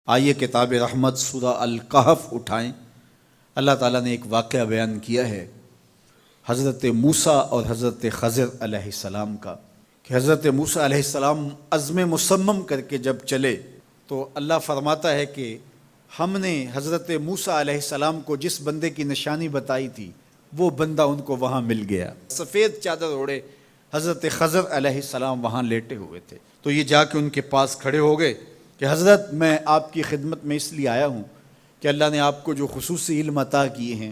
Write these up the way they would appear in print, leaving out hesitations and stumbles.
آئیے کتاب رحمت سورہ الکہف اٹھائیں۔ اللہ تعالیٰ نے ایک واقعہ بیان کیا ہے حضرت موسیٰ اور حضرت خضر علیہ السلام کا، کہ حضرت موسیٰ علیہ السلام عزم مصمم کر کے جب چلے تو اللہ فرماتا ہے کہ ہم نے حضرت موسیٰ علیہ السلام کو جس بندے کی نشانی بتائی تھی وہ بندہ ان کو وہاں مل گیا۔ سفید چادر اوڑھے حضرت خضر علیہ السلام وہاں لیٹے ہوئے تھے، تو یہ جا کے ان کے پاس کھڑے ہو گئے کہ حضرت میں آپ کی خدمت میں اس لیے آیا ہوں کہ اللہ نے آپ کو جو خصوصی علم عطا کیے ہیں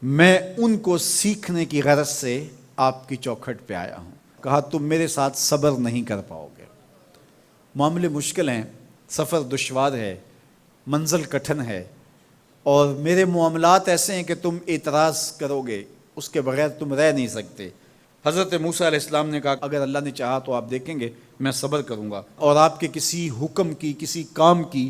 میں ان کو سیکھنے کی غرض سے آپ کی چوکھٹ پہ آیا ہوں۔ کہا تم میرے ساتھ صبر نہیں کر پاؤ گے، معاملے مشکل ہیں، سفر دشوار ہے، منزل کٹھن ہے، اور میرے معاملات ایسے ہیں کہ تم اعتراض کرو گے اس کے بغیر تم رہ نہیں سکتے۔ حضرت موسیٰ علیہ السلام نے کہا اگر اللہ نے چاہا تو آپ دیکھیں گے میں صبر کروں گا اور آپ کے کسی حکم کی کسی کام کی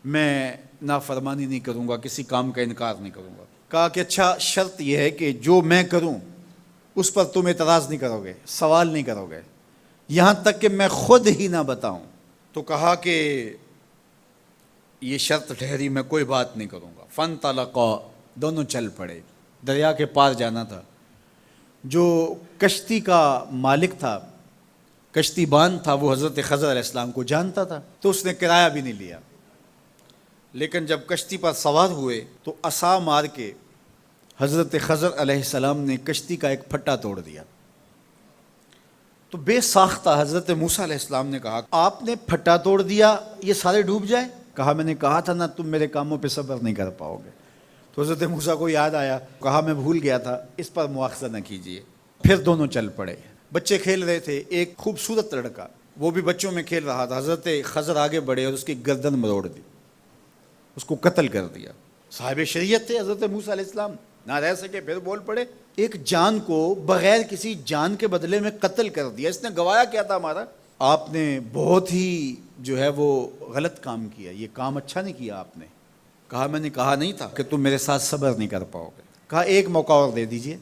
میں نافرمانی نہیں کروں گا، کسی کام کا انکار نہیں کروں گا۔ کہا کہ اچھا شرط یہ ہے کہ جو میں کروں اس پر تم اعتراض نہیں کرو گے، سوال نہیں کرو گے، یہاں تک کہ میں خود ہی نہ بتاؤں۔ تو کہا کہ یہ شرط ٹھہری، میں کوئی بات نہیں کروں گا۔ فانطلقا، دونوں چل پڑے، دریا کے پار جانا تھا۔ جو کشتی کا مالک تھا، کشتی بان تھا، وہ حضرت خضر علیہ السلام کو جانتا تھا تو اس نے کرایہ بھی نہیں لیا، لیکن جب کشتی پر سوار ہوئے تو عصا مار کے حضرت خضر علیہ السلام نے کشتی کا ایک پھٹا توڑ دیا۔ تو بے ساختہ حضرت موسیٰ علیہ السلام نے کہا آپ نے پھٹا توڑ دیا، یہ سارے ڈوب جائے؟ کہا میں نے کہا تھا نا تم میرے کاموں پہ صبر نہیں کر پاؤ گے۔ تو حضرت موسیٰ کو یاد آیا، کہا میں بھول گیا تھا، اس پر مواخذہ نہ کیجیے۔ پھر دونوں چل پڑے، بچے کھیل رہے تھے، ایک خوبصورت لڑکا وہ بھی بچوں میں کھیل رہا تھا۔ حضرت خضر آگے بڑھے اور اس کی گردن مروڑ دی، اس کو قتل کر دیا۔ صاحب شریعت تھے حضرت موسیٰ علیہ السلام، نہ رہ سکے، پھر بول پڑے ایک جان کو بغیر کسی جان کے بدلے میں قتل کر دیا، اس نے گوایا کیا تھا ہمارا؟ آپ نے بہت ہی جو ہے وہ غلط کام کیا، یہ کام اچھا نہیں کیا آپ نے۔ کہا میں نے کہا نہیں تھا کہ تم میرے ساتھ صبر نہیں کر پاؤ گے۔ کہا ایک موقع اور دے دیجئے،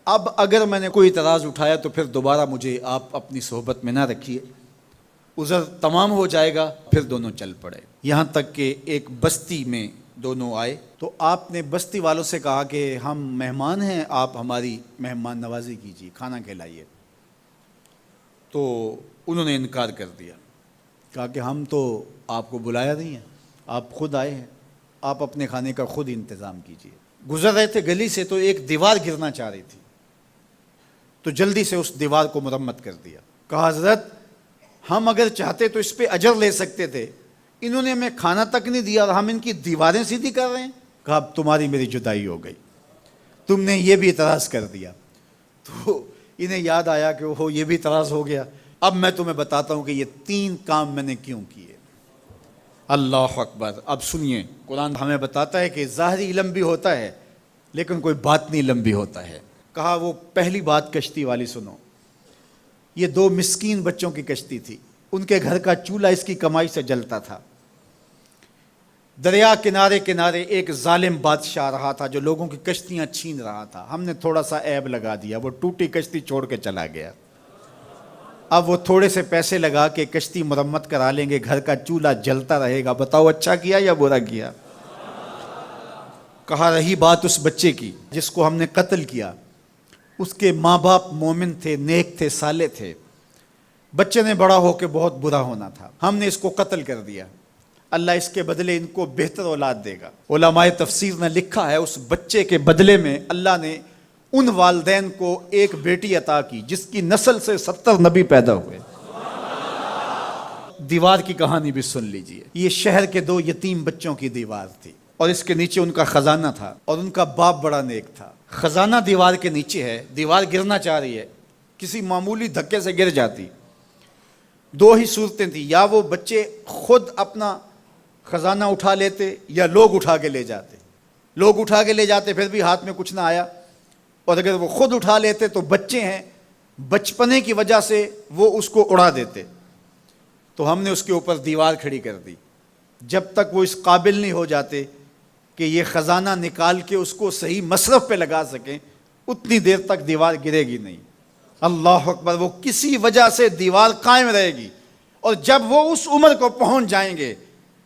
اب اگر میں نے کوئی اعتراض اٹھایا تو پھر دوبارہ مجھے آپ اپنی صحبت میں نہ رکھیے، عذر تمام ہو جائے گا۔ پھر دونوں چل پڑے، یہاں تک کہ ایک بستی میں دونوں آئے تو آپ نے بستی والوں سے کہا کہ ہم مہمان ہیں، آپ ہماری مہمان نوازی کیجیے، کھانا کھلائیے۔ تو انہوں نے انکار کر دیا، کہا کہ ہم تو آپ کو بلایا نہیں ہے، آپ خود آئے ہیں، آپ اپنے کھانے کا خود انتظام کیجیے۔ گزر رہے تھے گلی سے تو ایک دیوار گرنا چاہ رہی تھی، تو جلدی سے اس دیوار کو مرمت کر دیا۔ کہا حضرت ہم اگر چاہتے تو اس پہ اجر لے سکتے تھے، انہوں نے ہمیں کھانا تک نہیں دیا اور ہم ان کی دیواریں سیدھی کر رہے ہیں۔ کہا اب تمہاری میری جدائی ہو گئی، تم نے یہ بھی اعتراض کر دیا۔ تو انہیں یاد آیا کہ وہ یہ بھی اعتراض ہو گیا۔ اب میں تمہیں بتاتا ہوں کہ یہ 3 کام میں نے کیوں کیے۔ اللہ اکبر۔ اب سنیے، قرآن ہمیں بتاتا ہے کہ ظاہری علم بھی ہوتا ہے لیکن کوئی باطنی علم بھی ہوتا ہے۔ کہا وہ پہلی بات کشتی والی سنو، یہ 2 مسکین بچوں کی کشتی تھی، ان کے گھر کا چولہا اس کی کمائی سے جلتا تھا۔ دریا کنارے کنارے ایک ظالم بادشاہ رہا تھا جو لوگوں کی کشتیاں چھین رہا تھا، ہم نے تھوڑا سا عیب لگا دیا، وہ ٹوٹی کشتی چھوڑ کے چلا گیا۔ اب وہ تھوڑے سے پیسے لگا کے کشتی مرمت کرا لیں گے، گھر کا چولہا جلتا رہے گا، بتاؤ اچھا کیا یا برا کیا؟ کہا رہی بات اس بچے کی جس کو ہم نے قتل کیا، اس کے ماں باپ مومن تھے، نیک تھے، صالح تھے، بچے نے بڑا ہو کے بہت برا ہونا تھا، ہم نے اس کو قتل کر دیا، اللہ اس کے بدلے ان کو بہتر اولاد دے گا۔ علماء تفسیر نے لکھا ہے اس بچے کے بدلے میں اللہ نے ان والدین کو ایک بیٹی عطا کی جس کی نسل سے 70 نبی پیدا ہوئے۔ دیوار کی کہانی بھی سن لیجئے، یہ شہر کے 2 یتیم بچوں کی دیوار تھی اور اس کے نیچے ان کا خزانہ تھا اور ان کا باپ بڑا نیک تھا۔ خزانہ دیوار کے نیچے ہے، دیوار گرنا چاہ رہی ہے، کسی معمولی دھکے سے گر جاتی۔ 2 ہی صورتیں تھیں، یا وہ بچے خود اپنا خزانہ اٹھا لیتے یا لوگ اٹھا کے لے جاتے۔ لوگ اٹھا کے لے جاتے پھر بھی ہاتھ میں کچھ نہ آیا، اور اگر وہ خود اٹھا لیتے تو بچے ہیں، بچپنے کی وجہ سے وہ اس کو اڑا دیتے۔ تو ہم نے اس کے اوپر دیوار کھڑی کر دی، جب تک وہ اس قابل نہیں ہو جاتے کہ یہ خزانہ نکال کے اس کو صحیح مصرف پہ لگا سکیں، اتنی دیر تک دیوار گرے گی نہیں۔ اللہ اکبر۔ وہ کسی وجہ سے دیوار قائم رہے گی، اور جب وہ اس عمر کو پہنچ جائیں گے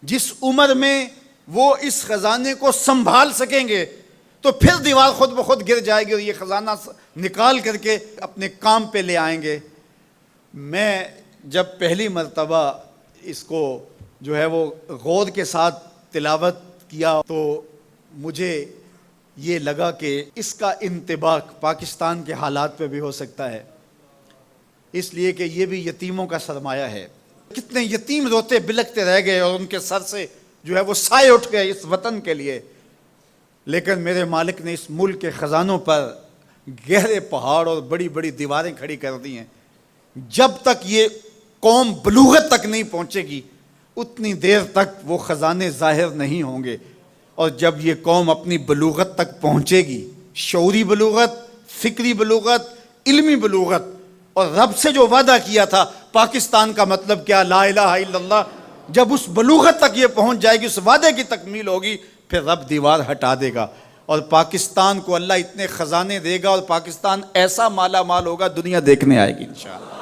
جس عمر میں وہ اس خزانے کو سنبھال سکیں گے تو پھر دیوار خود بخود گر جائے گی اور یہ خزانہ نکال کر کے اپنے کام پہ لے آئیں گے۔ میں جب پہلی مرتبہ اس کو جو ہے وہ غور کے ساتھ تلاوت کیا تو مجھے یہ لگا کہ اس کا انطباق پاکستان کے حالات پہ بھی ہو سکتا ہے، اس لیے کہ یہ بھی یتیموں کا سرمایہ ہے۔ کتنے یتیم روتے بلکتے رہ گئے اور ان کے سر سے جو ہے وہ سائے اٹھ گئے اس وطن کے لیے، لیکن میرے مالک نے اس ملک کے خزانوں پر گہرے پہاڑ اور بڑی بڑی دیواریں کھڑی کر دی ہیں۔ جب تک یہ قوم بلوغت تک نہیں پہنچے گی اتنی دیر تک وہ خزانے ظاہر نہیں ہوں گے، اور جب یہ قوم اپنی بلوغت تک پہنچے گی، شعوری بلوغت، فکری بلوغت، علمی بلوغت، اور رب سے جو وعدہ کیا تھا پاکستان کا مطلب کیا، لا الہ الا اللہ، جب اس بلوغت تک یہ پہنچ جائے گی، اس وعدے کی تکمیل ہوگی، پھر رب دیوار ہٹا دے گا اور پاکستان کو اللہ اتنے خزانے دے گا اور پاکستان ایسا مالا مال ہوگا دنیا دیکھنے آئے گی انشاءاللہ۔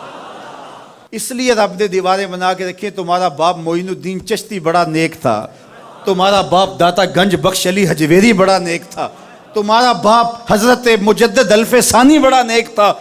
اس لیے رب نے دیواریں بنا کے رکھی۔ تمہارا باپ معین الدین چشتی بڑا نیک تھا، تمہارا باپ داتا گنج بخش علی حجویری بڑا نیک تھا، تمہارا باپ حضرت مجدد الف ثانی بڑا نیک تھا،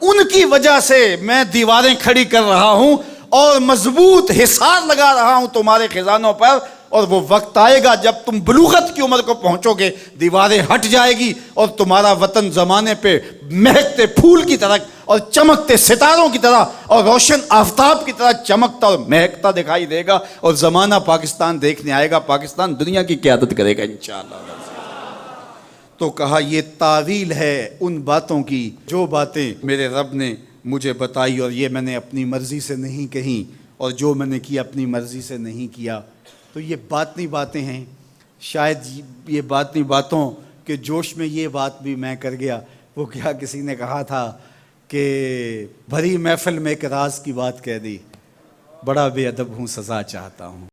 ان کی وجہ سے میں دیواریں کھڑی کر رہا ہوں اور مضبوط حصار لگا رہا ہوں تمہارے خزانوں پر، اور وہ وقت آئے گا جب تم بلوغت کی عمر کو پہنچو گے دیواریں ہٹ جائے گی اور تمہارا وطن زمانے پہ مہکتے پھول کی طرح اور چمکتے ستاروں کی طرح اور روشن آفتاب کی طرح چمکتا اور مہکتا دکھائی دے گا، اور زمانہ پاکستان دیکھنے آئے گا، پاکستان دنیا کی قیادت کرے گا انشاءاللہ۔ تو کہا یہ تعویل ہے ان باتوں کی جو باتیں میرے رب نے مجھے بتائی، اور یہ میں نے اپنی مرضی سے نہیں کہیں، اور جو میں نے کیا اپنی مرضی سے نہیں کیا۔ تو یہ باطنی باتیں ہیں، شاید یہ باطنی باتوں کے جوش میں یہ بات بھی میں کر گیا۔ وہ کیا کسی نے کہا تھا کہ بھری محفل میں ایک راز کی بات کہہ دی، بڑا بے ادب ہوں سزا چاہتا ہوں۔